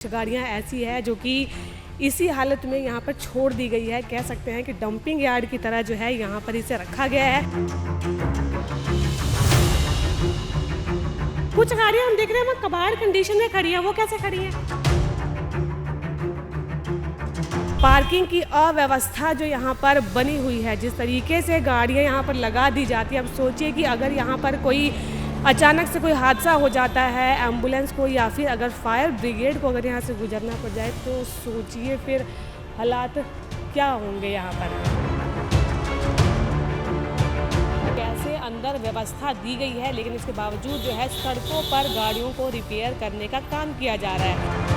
गाड़ियाँ ऐसी है जो कि इसी हालत में यहाँ पर छोड़ दी गई है। कह सकते हैं कि डंपिंग यार्ड की तरह जो है यहाँ पर इसे रखा गया है। कुछ गाड़ियाँ हम देख रहे हैं वो कबाड़ कंडीशन में खड़ी है। वो कैसे खड़ी है? पार्किंग की अव्यवस्था जो यहाँ पर बनी हुई है, जिस तरीके से गाड़ियाँ यहाँ पर लगा दी जाती है। अब सोचिए कि अगर यहाँ पर कोई अचानक से कोई हादसा हो जाता है एम्बुलेंस को या फिर अगर फायर ब्रिगेड को अगर यहाँ से गुजरना पड़ जाए तो सोचिए फिर हालात क्या होंगे यहाँ पर। कैसे अंदर व्यवस्था दी गई है, लेकिन इसके बावजूद जो है सड़कों पर गाड़ियों को रिपेयर करने का काम किया जा रहा है।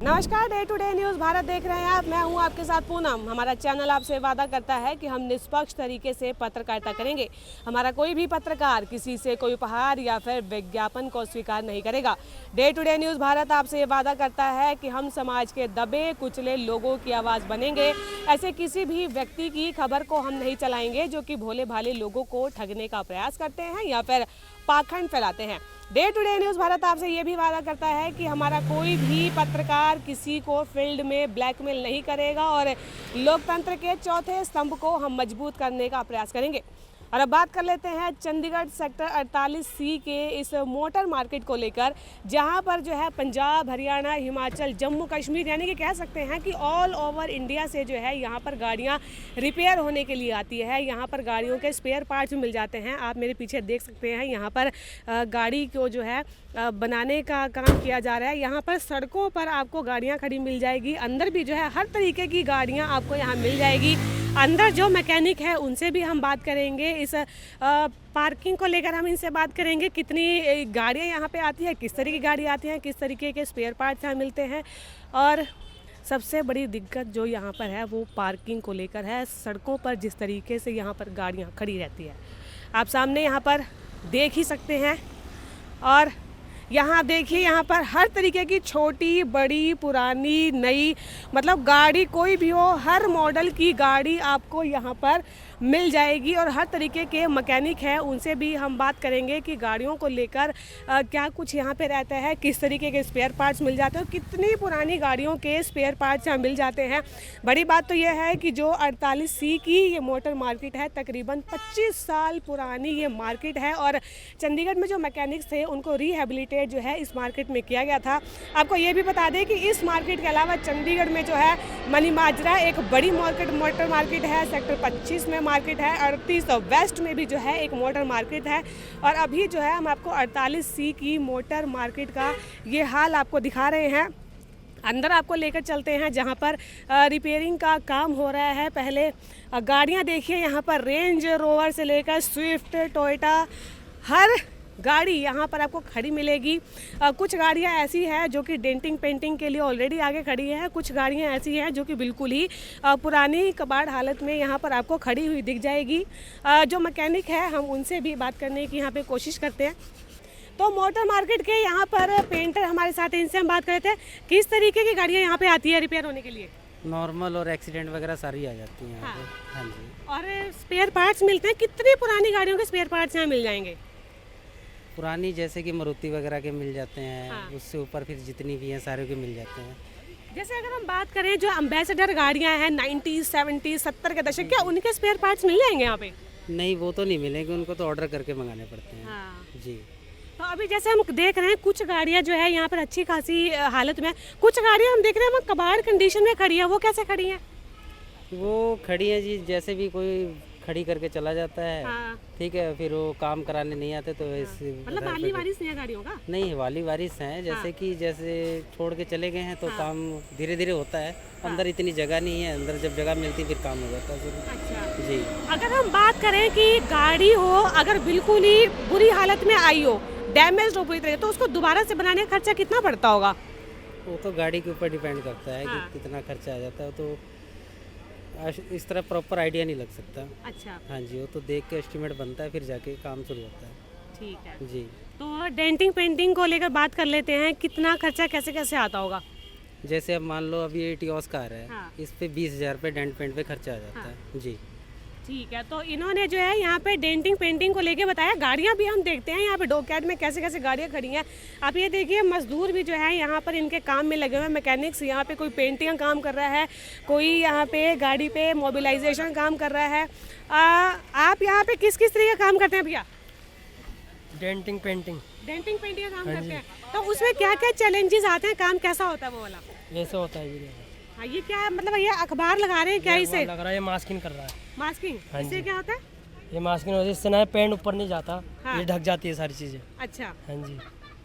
नमस्कार, day to day news Bharat देख रहे हैं आप। मैं हूं आपके साथ पूनम। हमारा चैनल आपसे वादा करता है कि हम निष्पक्ष तरीके से पत्रकारिता करेंगे। हमारा कोई भी पत्रकार किसी से कोई उपहार या फिर विज्ञापन को स्वीकार नहीं करेगा। Day to day news Bharat आपसे ये वादा करता है कि हम समाज के दबे कुचले लोगों की आवाज़ बनेंगे। ऐसे किसी भी व्यक्ति की खबर को हम नहीं चलाएंगे जो कि भोले भाले लोगों को ठगने का प्रयास करते हैं या फिर पाखंड फैलाते हैं। Day to day news Bharat आपसे ये भी वादा करता है कि हमारा कोई भी पत्रकार किसी को फील्ड में ब्लैकमेल नहीं करेगा और लोकतंत्र के चौथे स्तंभ को हम मजबूत करने का प्रयास करेंगे। और अब बात कर लेते हैं चंडीगढ़ सेक्टर 48C के इस मोटर मार्केट को लेकर, जहां पर जो है पंजाब, हरियाणा, हिमाचल, जम्मू कश्मीर यानी कि कह सकते हैं कि ऑल ओवर इंडिया से जो है यहां पर गाड़ियां रिपेयर होने के लिए आती है। यहां पर गाड़ियों के स्पेयर पार्ट्स मिल जाते हैं। आप मेरे पीछे देख सकते हैं यहां पर गाड़ी को जो है बनाने का काम किया जा रहा है। यहाँ पर सड़कों पर आपको गाड़ियाँ खड़ी मिल जाएगी। अंदर भी जो है हर तरीके की गाड़ियाँ आपको यहाँ मिल जाएगी। अंदर जो मैकेनिक है उनसे भी हम बात करेंगे। इस पार्किंग को लेकर हम इनसे बात करेंगे, कितनी गाड़ियाँ यहाँ पे आती है, किस तरीके की गाड़ी आती हैं, किस तरीके के स्पेयर पार्ट्स यहाँ मिलते हैं। और सबसे बड़ी दिक्कत जो यहाँ पर है वो पार्किंग को लेकर है। सड़कों पर जिस तरीके से यहाँ पर गाड़ियाँ खड़ी रहती है आप सामने यहाँ पर देख ही सकते हैं। और यहाँ देखिए, यहाँ पर हर तरीके की छोटी बड़ी पुरानी नई मतलब गाड़ी कोई भी हो, हर मॉडल की गाड़ी आपको यहाँ पर मिल जाएगी। और हर तरीके के मैकेनिक हैं, उनसे भी हम बात करेंगे कि गाड़ियों को लेकर क्या कुछ यहाँ पे रहता है, किस तरीके के स्पेयर पार्ट्स मिल जाते हैं, कितनी पुरानी गाड़ियों के स्पेयर पार्ट्स यहाँ मिल जाते हैं। बड़ी बात तो यह है कि जो 48C की ये मोटर मार्केट है, तकरीबन 25 साल पुरानी ये मार्केट है। और चंडीगढ़ में जो मैकेनिक्स थे उनको रिहेबिलिटेट जो है इस मार्केट में किया गया था। आपको ये भी बता दें कि इस मार्केट के अलावा चंडीगढ़ में जो है मनीमाजरा एक बड़ी मोटर मार्केट है, सेक्टर 25 में मार्केट है, 38 वेस्ट में भी जो है एक मोटर मार्केट है। और अभी जो है हम आपको 48C की मोटर मार्केट का ये हाल आपको दिखा रहे हैं। अंदर आपको लेकर चलते हैं जहां पर रिपेयरिंग का काम हो रहा है। पहले गाड़ियां देखिए, यहाँ पर रेंज रोवर से लेकर स्विफ्ट, टोयोटा, हर गाड़ी यहाँ पर आपको खड़ी मिलेगी। कुछ गाड़ियाँ ऐसी हैं जो कि डेंटिंग पेंटिंग के लिए ऑलरेडी आगे खड़ी हैं। कुछ गाड़ियाँ ऐसी हैं जो कि बिल्कुल ही पुरानी कबाड़ हालत में यहाँ पर आपको खड़ी हुई दिख जाएगी। जो मैकेनिक है हम उनसे भी बात करने की यहाँ पे कोशिश करते हैं। तो मोटर मार्केट के यहाँ पर पेंटर हमारे साथ हैं, इनसे हम बात करते हैं किस तरीके की गाड़ियाँ यहाँ पे आती है रिपेयर होने के लिए। नॉर्मल और एक्सीडेंट वगैरह सारी आ जाती हैं यहाँ पे। हाँ जी। और स्पेयर पार्ट्स मिलते हैं, कितनी पुरानी गाड़ियों के स्पेयर पार्ट्स यहाँ मिल जाएंगे? पुरानी जैसे कि मारुति वगैरह के मिल जाते हैं। हाँ। उससे ऊपर फिर जितनी भी हैं सारे के मिल जाते हैं। जैसे अगर हम बात करें जो एम्बेसडर गाड़ियां हैं 90s, 70s, 70 के दशक, क्या उनके स्पेयर पार्ट्स मिल जाएंगे यहाँ पे? नहीं, वो तो नहीं मिलेंगे, उनको तो ऑर्डर करके मंगाने पड़ते हैं। हाँ। जी। तो अभी जैसे हम देख रहे हैं कुछ गाड़ियां जो है यहाँ पर अच्छी खासी हालत में, कुछ गाड़ियां हम देख रहे हैं वो कबाड़ कंडीशन में खड़ी है। वो कैसे खड़ी हैं? वो खड़ी है जी, जैसे भी कोई खड़ी करके चला जाता है। हाँ। ठीक है, फिर वो काम कराने नहीं आते तो ऐसे मतलब वाली वारिस नहीं है गाड़ियों का? नहीं, वाली वारिस हैं। जैसे कि जैसे छोड़ के चले गए हैं तो काम धीरे धीरे होता है। अंदर इतनी जगह नहीं है, अंदर जब जगह मिलती फिर काम हो जाता है। अच्छा जी। अगर हम बात करें कि गाड़ी हो अगर बिल्कुल ही बुरी हालत में आई हो, डैमेज हो पूरी तरह, तो उसको दोबारा से बनाने का खर्चा कितना पड़ता होगा? वो तो गाड़ी के ऊपर डिपेंड करता है कि कितना खर्चा आ जाता है। तो इस तरह प्रॉपर आइडिया नहीं लग सकता। अच्छा। हाँ जी, वो तो देख के एस्टिमेट बनता है, फिर जाके काम शुरू होता है। ठीक है जी। तो डेंटिंग पेंटिंग को लेकर बात कर लेते हैं, कितना खर्चा कैसे कैसे आता होगा? जैसे अब मान लो अभी ये टियोस कार है। हाँ। इस पे 20,000 रुपये डेंट पेंट पे खर्चा आ जाता है। जी। ठीक है, तो इन्होंने जो है यहाँ पे डेंटिंग पेंटिंग को लेके बताया। गाड़ियाँ भी हम देखते हैं यहाँ पे डॉकयार्ड में कैसे कैसे गाड़ियाँ खड़ी हैं। आप ये देखिए मजदूर भी जो है यहाँ पर इनके काम में लगे हुए हैं। मैकेनिक्स यहाँ पे कोई पेंटिंग का काम कर रहा है, कोई यहाँ पे गाड़ी पे मोबिलाइजेशन काम कर रहा है। आप यहाँ पे किस किस तरीके का काम करते हैं भैया? डेंटिंग पेंटिंग डेंटिंग पेंटिंग का काम करते हैं, तो उसमें क्या क्या चैलेंजेस आते हैं? काम कैसा होता है वो वाला? ऐसे होता है ये। हाँ, ये क्या है, मतलब ये अखबार लगा रहे हैं क्या इसे? लग रहा है ये मास्किंग कर रहा है। मास्किंग, हाँ इससे जी। क्या होता है? ये मास्किंग होती है, इससे ना पेंट ऊपर नहीं जाता। हाँ। ये ढक जाती है सारी चीजें। अच्छा, हाँ जी।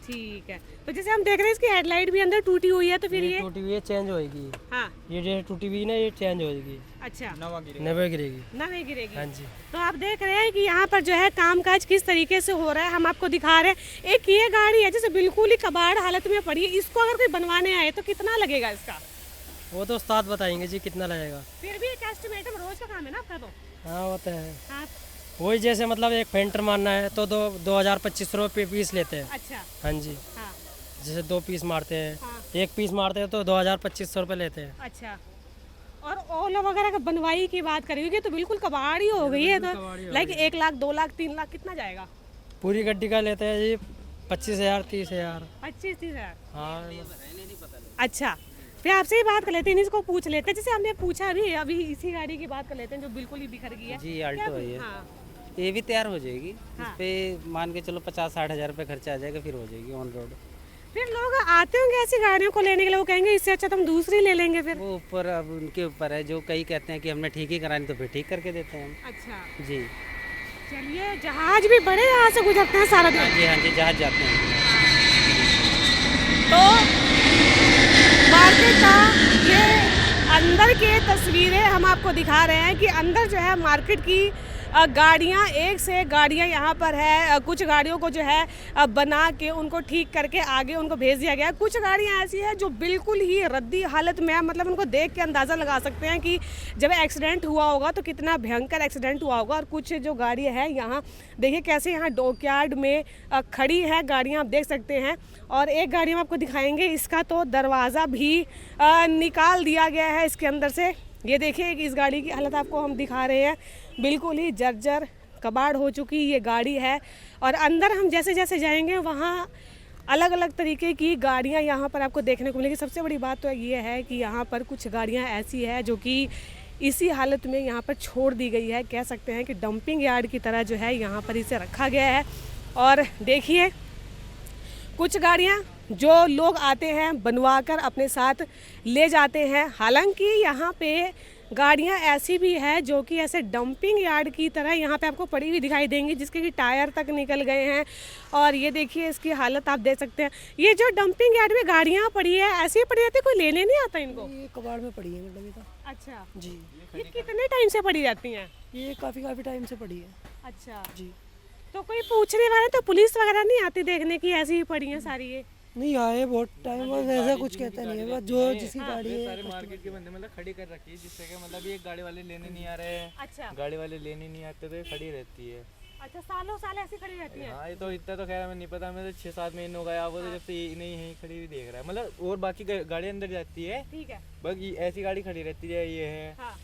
ठीक है। तो जैसे हम देख रहे हैं इसकी हेडलाइट भी अंदर टूटी हुई है, तो फिर ये टूटी हुई है, चेंज होएगी। हाँ, ये जो टूटी हुई है ना, ये चेंज होएगी, अच्छा, नवे गिरेगी। नवे गिरेगी। हाँ जी। तो आप देख रहे हैं कि यहाँ पर जो है कामकाज किस तरीके से हो रहा है, हम आपको दिखा रहे हैं। एक ये गाड़ी है जैसे बिल्कुल ही कबाड़ हालत में पड़ी है, इसको अगर कोई बनवाने आए तो कितना लगेगा इसका? वो तो उस्ताद बताएंगे जी कितना लगेगा। फिर भी एक एस्टिमेट रोज का काम है ना आपका तो? हाँ होता है। हाँ, वही जैसे मतलब एक पेंटर मारना है तो 2,000-2,500 रुपये पीस लेते हैं। अच्छा, हाँ जी। हाँ, जैसे 2 पीस मारते हैं, हाँ। 1 पीस मारते हैं तो 2,000-2,500 रुपये लेते हैं। अच्छा। और ओला वगैरह का बनवाई की बात करेंगे तो बिल्कुल कबाड़ ही हो गई है, तो लाइक 1 लाख 2 लाख 3 लाख कितना जाएगा? पूरी गड्डी का लेते हैं जी 25,000 30,000। 25-30 हज़ार। हाँ। अच्छा, फिर आपसे ही बात कर लेते हैं, इसको पूछ लेते हैं। जैसे हमने पूछा अभी इसी गाड़ी की बात कर लेते हैं जो बिल्कुल ही बिखर गई है। जी आल्टो है ये। हाँ, ये भी तैयार हो जाएगी। हाँ। इस पे मान के चलो 50-60 हज़ार रुपये खर्चा आ जाएगा, फिर हो जाएगी ऑन रोड। फिर लोग आते होंगे ऐसी गाड़ियों को लेने के लिए, वो कहेंगे इससे अच्छा तो हम दूसरी ले लेंगे फिर। वो ऊपर अब उनके ऊपर है, जो कई कहते हैं कि हमने ठीक ही करानी, तो फिर ठीक करके देते हैं हम। अच्छा, जी चलिए, जहाज भी बड़े यहाँ से गुजरते हैं सारा दिन। हाँ जी, जहाज जाते हैं। तो मार्केट का ये अंदर के तस्वीरें हम आपको दिखा रहे हैं कि अंदर जो है मार्केट की गाड़ियाँ, एक से एक गाड़ियाँ यहाँ पर है। कुछ गाड़ियों को जो है बना के उनको ठीक करके आगे उनको भेज दिया गया है। कुछ गाड़ियाँ ऐसी हैं जो बिल्कुल ही रद्दी हालत में है, मतलब उनको देख के अंदाज़ा लगा सकते हैं कि जब एक्सीडेंट हुआ होगा तो कितना भयंकर एक्सीडेंट हुआ होगा। और कुछ जो गाड़ियाँ हैं यहाँ देखिए कैसे यहाँ डॉकयार्ड में खड़ी है गाड़ियाँ, आप देख सकते हैं। और एक गाड़ी हम आपको दिखाएंगे, इसका तो दरवाज़ा भी निकाल दिया गया है इसके अंदर से। ये देखिए इस गाड़ी की हालत आपको हम दिखा रहे हैं, बिल्कुल ही जर्जर कबाड़ हो चुकी ये गाड़ी है। और अंदर हम जैसे जैसे जाएंगे वहाँ अलग अलग तरीके की गाड़ियाँ यहाँ पर आपको देखने को मिलेगी। सबसे बड़ी बात तो ये है कि यहाँ पर कुछ गाड़ियाँ ऐसी है जो कि इसी हालत में यहाँ पर छोड़ दी गई है। कह सकते हैं कि डंपिंग यार्ड की तरह जो है यहाँ पर इसे रखा गया है। और देखिए कुछ गाड़ियाँ जो लोग आते हैं बनवा कर अपने साथ ले जाते हैं। हालांकि यहाँ पे गाड़ियाँ ऐसी भी है जो कि ऐसे डंपिंग यार्ड की तरह यहाँ पे आपको पड़ी हुई दिखाई देंगी, जिसके कि टायर तक निकल गए हैं। और ये देखिए इसकी हालत आप देख सकते हैं। ये जो डंपिंग यार्ड में गाड़ियाँ पड़ी है ऐसी ही पड़ी रहती है, कोई लेने नहीं आता इनको? ये कबाड़ में पड़ी है मैडम, ये तो। अच्छा जी। ये कितने टाइम से पड़ी रहती हैं? ये काफ़ी टाइम से पड़ी है। अच्छा जी। तो कोई पूछने वाले, तो पुलिस वगैरह नहीं आती देखने की ऐसी ही पड़ी हैं सारी ये? नहीं आए बहुत टाइम, बस ऐसा कुछ कहता नहीं है, बस जो जिसकी गाड़ी है। सारे मार्केट के बंदे मतलब खड़ी कर रखी है, जिससे कि मतलब ये गाड़ी वाले लेने नहीं आ रहे हैं। अच्छा गाड़ी वाले लेने नहीं आते तो ये खड़ी रहती है। अच्छा, सालों साल ऐसी खड़ी रहती है? हाँ, ये तो इतना तो खैर हमें नहीं पता, हमें तो 6-7 महीने हो गए आपको, तो जब से ये नहीं यहीं खड़ी हुई देख रहा है। मतलब और बाकी गाड़ी अंदर जाती है, ठीक है। बाकी ऐसी गाड़ी खड़ी रहती है। ये है हाँ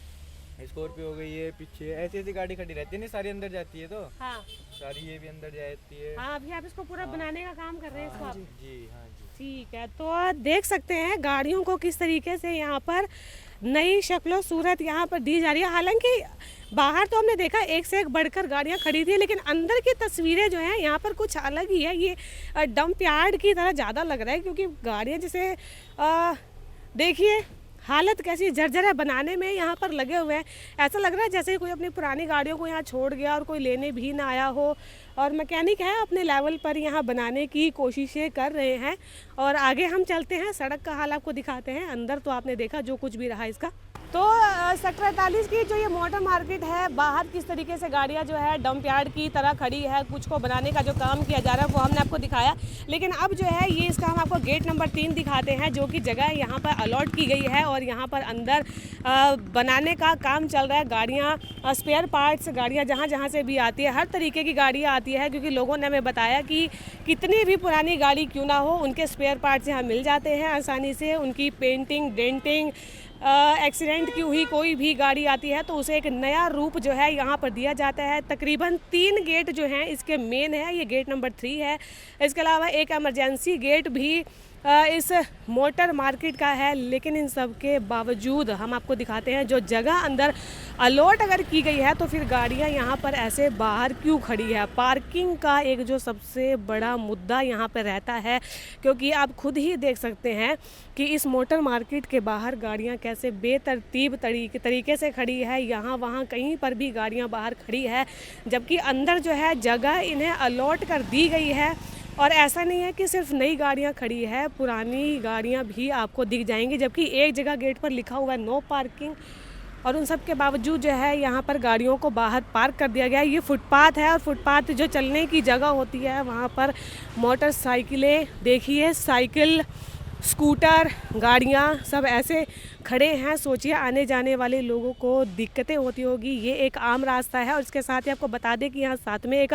स्कॉर्पियो हो गई है, पीछे ऐसी गाड़ी खड़ी रहती है, नहीं सारी अंदर जाती है, तो हाँ सारी ये भी अंदर जाती है। हाँ, अभी आप इसको पूरा बनाने का काम कर रहे हैं इसको आप? जी हाँ जी। ठीक है, तो आप देख सकते हैं गाड़ियों को किस तरीके से यहाँ पर नई शक्लो सूरत यहाँ पर दी जा रही है। हालांकि बाहर तो हमने देखा एक से एक बढ़कर गाड़ियाँ खड़ी थी, लेकिन अंदर की तस्वीरें जो हैं यहाँ पर कुछ अलग ही है। ये डंप यार्ड की तरह ज़्यादा लग रहा है, क्योंकि गाड़ियाँ जैसे देखिए हालत कैसी जर्जर है, बनाने में यहाँ पर लगे हुए हैं। ऐसा लग रहा है जैसे कोई अपनी पुरानी गाड़ियों को यहाँ छोड़ गया और कोई लेने भी ना आया हो, और मैकेनिक है अपने लेवल पर यहाँ बनाने की कोशिशें कर रहे हैं। और आगे हम चलते हैं, सड़क का हाल आपको दिखाते हैं। अंदर तो आपने देखा जो कुछ भी रहा इसका। तो सेक्टर 48 की जो ये मोटर मार्केट है, बाहर किस तरीके से गाड़ियाँ जो है डंप यार्ड की तरह खड़ी है, कुछ को बनाने का जो काम किया जा रहा है वो हमने आपको दिखाया। लेकिन अब जो है ये इसका हम आपको गेट नंबर 3 दिखाते हैं, जो कि जगह यहाँ पर अलॉट की गई है और यहाँ पर अंदर बनाने का काम चल रहा है। गाड़ियाँ स्पेयर पार्ट्स, गाड़ियाँ जहाँ जहाँ से भी आती है, हर तरीके की गाड़ियाँ आती है, क्योंकि लोगों ने हमें बताया कि कितनी भी पुरानी गाड़ी क्यों ना हो, उनके स्पेयर पार्ट्स यहाँ मिल जाते हैं आसानी से। उनकी पेंटिंग, डेंटिंग, एक्सीडेंट की हुई कोई भी गाड़ी आती है तो उसे एक नया रूप जो है यहाँ पर दिया जाता है। तकरीबन 3 गेट जो हैं इसके मेन है, ये गेट नंबर 3 है। इसके अलावा एक इमरजेंसी गेट भी इस मोटर मार्केट का है। लेकिन इन सब के बावजूद हम आपको दिखाते हैं जो जगह अंदर अलॉट अगर की गई है तो फिर गाड़ियां यहाँ पर ऐसे बाहर क्यों खड़ी है। पार्किंग का एक जो सबसे बड़ा मुद्दा यहाँ पर रहता है, क्योंकि आप खुद ही देख सकते हैं कि इस मोटर मार्केट के बाहर गाड़ियाँ कैसे बेतरतीब तरीके से खड़ी है। यहाँ वहाँ कहीं पर भी गाड़ियाँ बाहर खड़ी है, जबकि अंदर जो है जगह इन्हें अलॉट कर दी गई है। और ऐसा नहीं है कि सिर्फ नई गाड़ियां खड़ी है, पुरानी गाड़ियां भी आपको दिख जाएंगी, जबकि एक जगह गेट पर लिखा हुआ है नो पार्किंग। और उन सब के बावजूद जो है यहाँ पर गाड़ियों को बाहर पार्क कर दिया गया है। ये फुटपाथ है और फुटपाथ जो चलने की जगह होती है वहाँ पर मोटरसाइकिलें, देखिए साइकिल, स्कूटर, गाड़ियाँ सब ऐसे खड़े हैं। सोचिए आने जाने वाले लोगों को दिक्कतें होती होगी। ये एक आम रास्ता है और इसके साथ ही आपको बता दें कि यहाँ साथ में एक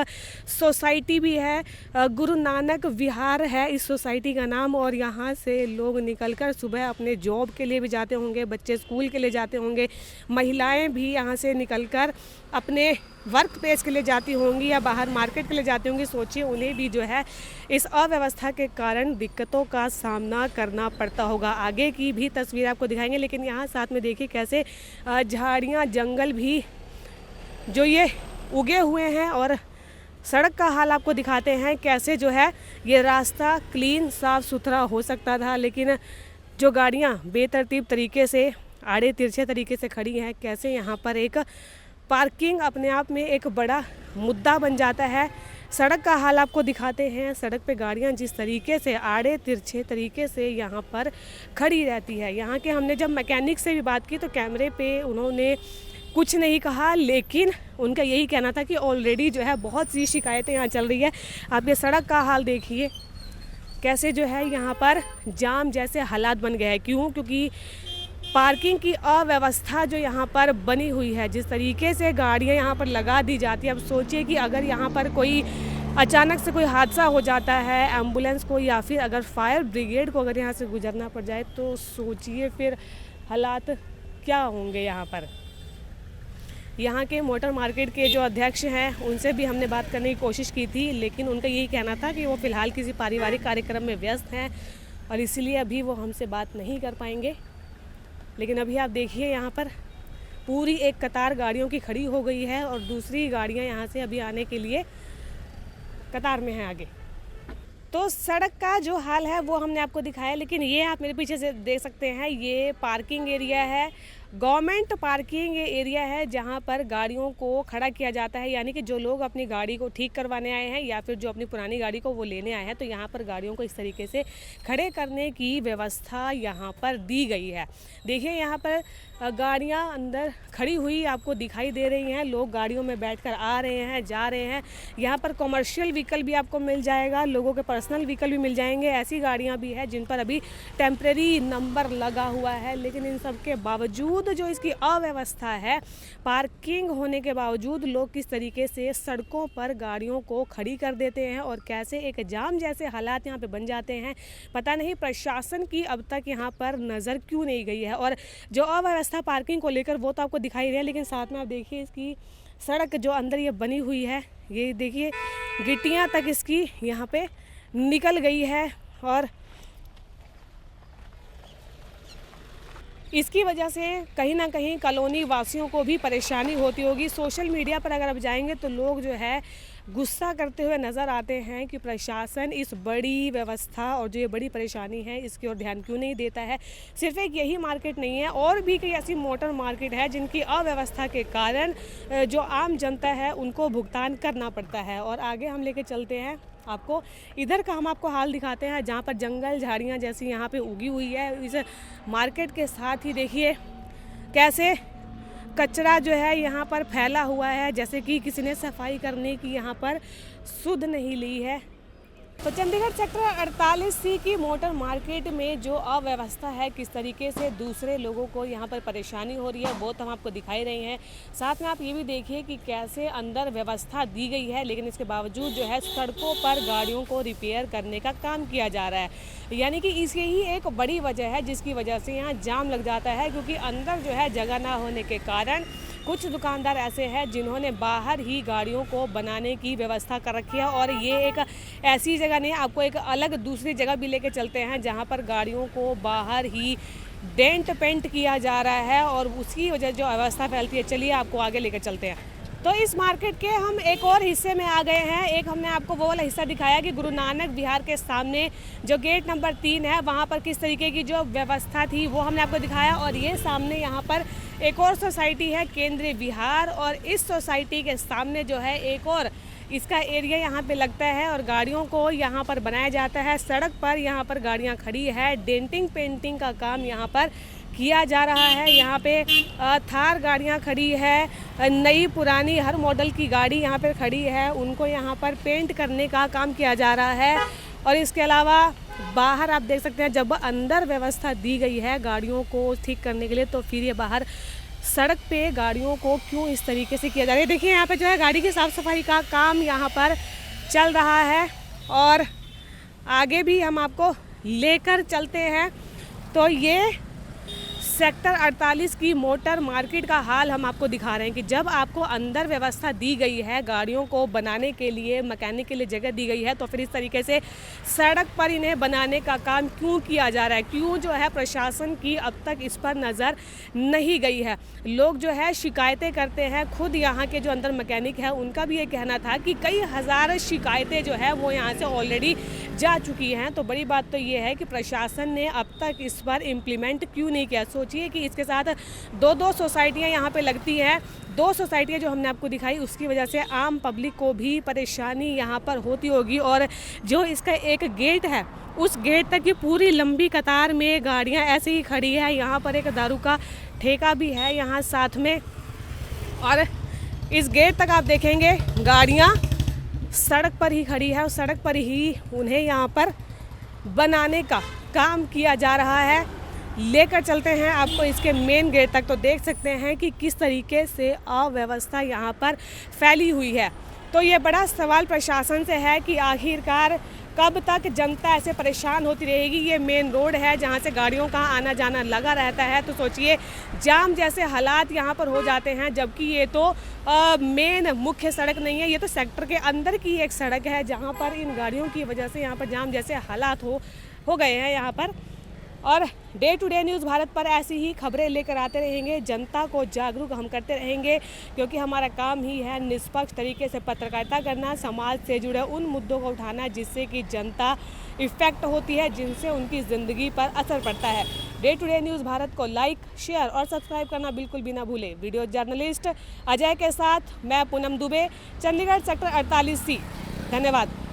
सोसाइटी भी है, गुरु नानक विहार है इस सोसाइटी का नाम। और यहाँ से लोग निकलकर सुबह अपने जॉब के लिए भी जाते होंगे, बच्चे स्कूल के लिए जाते होंगे, महिलाएं भी यहाँ से निकलकर अपने वर्क प्लेस के लिए जाती होंगी या बाहर मार्केट के लिए जाती होंगी। सोचिए उन्हें भी जो है इस अव्यवस्था के कारण दिक्कतों का सामना करना पड़ता होगा। आगे की भी तस्वीर आपको दिखाएंगे, लेकिन यहाँ साथ में देखिए कैसे झाड़ियाँ, जंगल भी जो ये उगे हुए हैं। और सड़क का हाल आपको दिखाते हैं कैसे जो है ये रास्ता क्लीन साफ़ सुथरा हो सकता था, लेकिन जो गाड़ियाँ बेतरतीब तरीके से आड़े तिरछे तरीके से खड़ी हैं, कैसे यहाँ पर एक पार्किंग अपने आप में एक बड़ा मुद्दा बन जाता है। सड़क का हाल आपको दिखाते हैं, सड़क पे गाड़ियाँ जिस तरीके से आड़े तिरछे तरीके से यहाँ पर खड़ी रहती है। यहाँ के हमने जब मैकेनिक से भी बात की तो कैमरे पे उन्होंने कुछ नहीं कहा, लेकिन उनका यही कहना था कि ऑलरेडी जो है बहुत सी शिकायतें यहाँ चल रही है। आप ये सड़क का हाल देखिए कैसे जो है यहाँ पर जाम जैसे हालात बन गए हैं। क्यों? क्योंकि पार्किंग की अव्यवस्था जो यहाँ पर बनी हुई है, जिस तरीके से गाड़ियाँ यहाँ पर लगा दी जाती है। अब सोचिए कि अगर यहाँ पर कोई अचानक से कोई हादसा हो जाता है, एम्बुलेंस को या फिर अगर फायर ब्रिगेड को अगर यहाँ से गुजरना पड़ जाए तो सोचिए फिर हालात क्या होंगे यहाँ पर। यहाँ के मोटर मार्केट के जो अध्यक्ष हैं उनसे भी हमने बात करने की कोशिश की थी, लेकिन उनका यही कहना था कि वो फ़िलहाल किसी पारिवारिक कार्यक्रम में व्यस्त हैं और इसीलिए अभी वो हमसे बात नहीं कर पाएंगे। लेकिन अभी आप देखिए यहाँ पर पूरी एक कतार गाड़ियों की खड़ी हो गई है और दूसरी गाड़ियाँ यहाँ से अभी आने के लिए कतार में हैं आगे। तो सड़क का जो हाल है वो हमने आपको दिखाया, लेकिन ये आप मेरे पीछे से देख सकते हैं ये पार्किंग एरिया है, गवर्नमेंट पार्किंग एरिया है जहाँ पर गाड़ियों को खड़ा किया जाता है। यानी कि जो लोग अपनी गाड़ी को ठीक करवाने आए हैं या फिर जो अपनी पुरानी गाड़ी को वो लेने आए हैं, तो यहाँ पर गाड़ियों को इस तरीके से खड़े करने की व्यवस्था यहाँ पर दी गई है। देखिए यहाँ पर गाड़ियाँ अंदर खड़ी हुई आपको दिखाई दे रही हैं, लोग गाड़ियों में बैठकर आ रहे हैं, जा रहे हैं। यहाँ पर कमर्शियल व्हीकल भी आपको मिल जाएगा, लोगों के पर्सनल व्हीकल भी मिल जाएंगे। ऐसी गाड़ियाँ भी हैं जिन पर अभी टेम्प्रेरी नंबर लगा हुआ है, लेकिन इन सब के बावजूद जो इसकी अव्यवस्था है, पार्किंग होने के बावजूद लोग किस तरीके से सड़कों पर गाड़ियों को खड़ी कर देते हैं और कैसे एक जाम जैसे हालात यहाँ पे बन जाते हैं। पता नहीं प्रशासन की अब तक यहाँ पर नज़र क्यों नहीं गई है। और जो अव्यवस्था पार्किंग को लेकर वो तो आपको दिखाई रही है, लेकिन साथ में आप देखिए इसकी सड़क जो अंदर ये बनी हुई है, ये देखिए गिट्टियाँ तक इसकी यहाँ पे निकल गई है और इसकी वजह से कहीं ना कहीं कॉलोनी वासियों को भी परेशानी होती होगी। सोशल मीडिया पर अगर आप जाएंगे तो लोग जो है गुस्सा करते हुए नज़र आते हैं कि प्रशासन इस बड़ी व्यवस्था और जो ये बड़ी परेशानी है इसकी ओर ध्यान क्यों नहीं देता है। सिर्फ एक यही मार्केट नहीं है, और भी कई ऐसी मोटर मार्केट है जिनकी अव्यवस्था के कारण जो आम जनता है उनको भुगतान करना पड़ता है। और आगे हम लेके चलते हैं आपको, इधर का हम आपको हाल दिखाते हैं जहाँ पर जंगल झाड़ियाँ जैसी यहाँ पे उगी हुई है। इस मार्केट के साथ ही देखिए कैसे कचरा जो है यहाँ पर फैला हुआ है, जैसे कि किसी ने सफाई करने की यहाँ पर सुध नहीं ली है। तो चंडीगढ़ सेक्टर 48C की मोटर मार्केट में जो अव्यवस्था है, किस तरीके से दूसरे लोगों को यहाँ पर परेशानी हो रही है, वो तो हम आपको दिखाई रहे हैं। साथ में आप ये भी देखिए कि कैसे अंदर व्यवस्था दी गई है, लेकिन इसके बावजूद जो है सड़कों पर गाड़ियों को रिपेयर करने का काम किया जा रहा है। यानी कि इसकी ही एक बड़ी वजह है जिसकी वजह से यहाँ जाम लग जाता है, क्योंकि अंदर जो है जगह ना होने के कारण कुछ दुकानदार ऐसे हैं जिन्होंने बाहर ही गाड़ियों को बनाने की व्यवस्था कर रखी है। और ये एक ऐसी जगह नहीं है, आपको एक अलग दूसरी जगह भी लेके चलते हैं जहां पर गाड़ियों को बाहर ही डेंट पेंट किया जा रहा है और उसकी वजह जो अवस्था फैलती है। चलिए आपको आगे लेकर चलते हैं। तो इस मार्केट के हम एक और हिस्से में आ गए हैं। एक हमने आपको वो वाला हिस्सा दिखाया कि गुरु नानक विहार के सामने जो गेट नंबर 3 है वहाँ पर किस तरीके की जो व्यवस्था थी वो हमने आपको दिखाया। और ये सामने यहाँ पर एक और सोसाइटी है केंद्रीय विहार, और इस सोसाइटी के सामने जो है एक और इसका एरिया यहाँ पे लगता है और गाड़ियों को यहाँ पर बनाया जाता है। सड़क पर यहाँ पर गाड़ियाँ खड़ी है, डेंटिंग पेंटिंग का काम यहाँ पर किया जा रहा है। यहाँ पे थार गाड़ियाँ खड़ी है, नई पुरानी हर मॉडल की गाड़ी यहाँ पर खड़ी है, उनको यहाँ पर पेंट करने का काम किया जा रहा है। और इसके अलावा बाहर आप देख सकते हैं जब अंदर व्यवस्था दी गई है गाड़ियों को ठीक करने के लिए, तो फिर ये बाहर सड़क पे गाड़ियों को क्यों इस तरीके से किया जा रहा है। देखिए यहाँ पे जो है गाड़ी की साफ़ सफाई का काम यहाँ पर चल रहा है और आगे भी हम आपको लेकर चलते हैं। तो ये सेक्टर 48 की मोटर मार्केट का हाल हम आपको दिखा रहे हैं कि जब आपको अंदर व्यवस्था दी गई है, गाड़ियों को बनाने के लिए, मैकेनिक के लिए जगह दी गई है, तो फिर इस तरीके से सड़क पर इन्हें बनाने का काम क्यों किया जा रहा है, क्यों जो है प्रशासन की अब तक इस पर नज़र नहीं गई है। लोग जो है शिकायतें करते हैं, खुद यहाँ के जो अंदर मैकेनिक है उनका भी ये कहना था कि कई हज़ार शिकायतें जो है वो यहाँ से ऑलरेडी जा चुकी हैं। तो बड़ी बात तो ये है कि प्रशासन ने अब तक इस पर इम्प्लीमेंट क्यों नहीं किया। सोचिए कि इसके साथ दो सोसाइटियां यहाँ पे लगती हैं, 2 सोसाइटियां जो हमने आपको दिखाई, उसकी वजह से आम पब्लिक को भी परेशानी यहाँ पर होती होगी। और जो इसका एक गेट है उस गेट तक की पूरी लंबी कतार में गाड़ियाँ ऐसे ही खड़ी है। यहाँ पर एक दारू का ठेका भी है यहाँ साथ में, और इस गेट तक आप देखेंगे गाड़ियाँ सड़क पर ही खड़ी है और सड़क पर ही उन्हें यहाँ पर बनाने का काम किया जा रहा है। लेकर चलते हैं आपको इसके मेन गेट तक, तो देख सकते हैं कि किस तरीके से अव्यवस्था यहाँ पर फैली हुई है। तो ये बड़ा सवाल प्रशासन से है कि आखिरकार कब तक जनता ऐसे परेशान होती रहेगी। ये मेन रोड है जहाँ से गाड़ियों का आना जाना लगा रहता है, तो सोचिए जाम जैसे हालात यहाँ पर हो जाते हैं, जबकि ये तो मेन मुख्य सड़क नहीं है, ये तो सेक्टर के अंदर की एक सड़क है जहाँ पर इन गाड़ियों की वजह से यहाँ पर जाम जैसे हालात हो गए हैं यहाँ पर। और day to day news Bharat पर ऐसी ही खबरें लेकर आते रहेंगे, जनता को जागरूक हम करते रहेंगे, क्योंकि हमारा काम ही है निष्पक्ष तरीके से पत्रकारिता करना, समाज से जुड़े उन मुद्दों को उठाना जिससे कि जनता इफ़ेक्ट होती है, जिनसे उनकी ज़िंदगी पर असर पड़ता है। Day to day news Bharat को लाइक, शेयर और सब्सक्राइब करना बिल्कुल भी ना भूलें। वीडियो जर्नलिस्ट अजय के साथ मैं पूनम दुबे, चंडीगढ़ सेक्टर 48C। धन्यवाद।